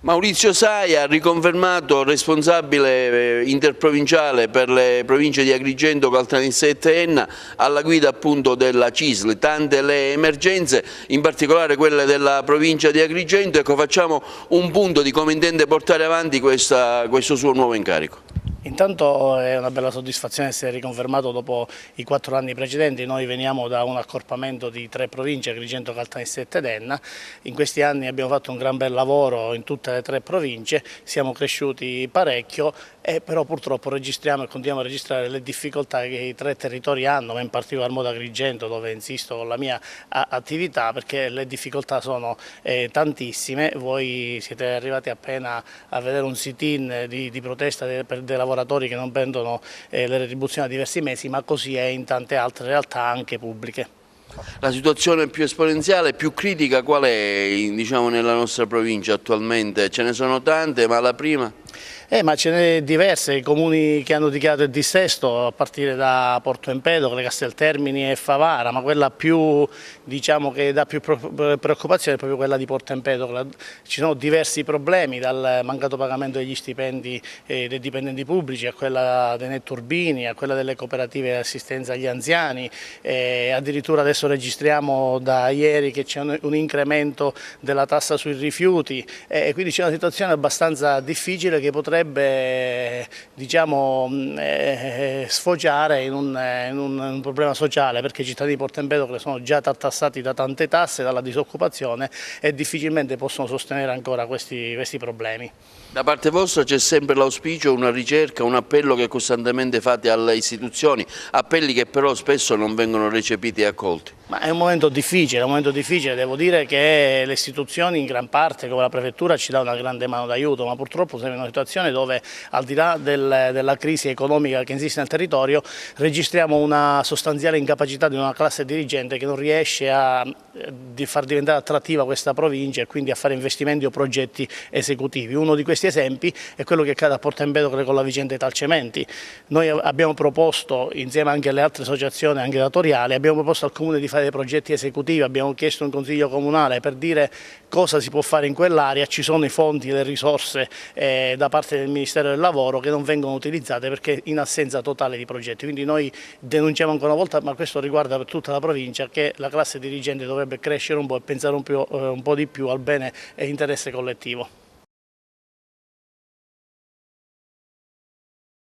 Maurizio Saia ha riconfermato responsabile interprovinciale per le province di Agrigento, Caltanissetta e Enna, alla guida appunto della CISL. Tante le emergenze, in particolare quelle della provincia di Agrigento. Ecco, facciamo un punto di come intende portare avanti questo suo nuovo incarico. Intanto è una bella soddisfazione essere riconfermato dopo i 4 anni precedenti. Noi veniamo da un accorpamento di 3 province, Agrigento, Caltanissetta ed Enna. In questi anni abbiamo fatto un gran bel lavoro in tutte le 3 province, siamo cresciuti parecchio, però purtroppo registriamo e continuiamo a registrare le difficoltà che i 3 territori hanno, ma in particolar modo Agrigento, dove insisto con la mia attività, perché le difficoltà sono tantissime. Voi siete arrivati appena a vedere un sit-in di protesta dei lavoratori che non prendono le retribuzioni da diversi mesi, ma così è in tante altre realtà anche pubbliche. La situazione più esponenziale, più critica qual è, diciamo, nella nostra provincia attualmente? Ce ne sono tante, ma la prima? Ma ce ne diverse, i comuni che hanno dichiarato il dissesto, a partire da Porto Empedocle, Casteltermini e Favara, ma quella più, diciamo, che dà più preoccupazione è proprio quella di Porto Empedocle. Ci sono diversi problemi, dal mancato pagamento degli stipendi dei dipendenti pubblici, a quella dei netturbini, a quella delle cooperative di assistenza agli anziani, addirittura adesso registriamo da ieri che c'è un incremento della tassa sui rifiuti, quindi c'è una situazione abbastanza difficile che potrebbe, diciamo, sfociare in un problema sociale, perché i cittadini di Porto Empedocle sono già tartassati da tante tasse, dalla disoccupazione, e difficilmente possono sostenere ancora questi problemi. Da parte vostra c'è sempre l'auspicio, una ricerca, un appello che costantemente fate alle istituzioni, appelli che però spesso non vengono recepiti e accolti. Ma è un momento difficile, devo dire che le istituzioni in gran parte, come la prefettura, ci dà una grande mano d'aiuto, ma purtroppo siamo in una situazione dove, al di là della crisi economica che esiste nel territorio, registriamo una sostanziale incapacità di una classe dirigente che non riesce a far diventare attrattiva questa provincia e quindi a fare investimenti o progetti esecutivi. Uno di questi esempi è quello che accade a Porto Empedocle con la vicenda Italcementi. Noi abbiamo proposto, insieme anche alle altre associazioni, anche datoriali, abbiamo proposto al Comune di fare dei progetti esecutivi, abbiamo chiesto un consiglio comunale per dire cosa si può fare in quell'area. Ci sono i fondi e le risorse da parte del Ministero del Lavoro che non vengono utilizzate perché in assenza totale di progetti. Quindi noi denunciamo ancora una volta, ma questo riguarda per tutta la provincia, che la classe dirigente dovrebbe crescere un po' e pensare un po' di più al bene e interesse collettivo.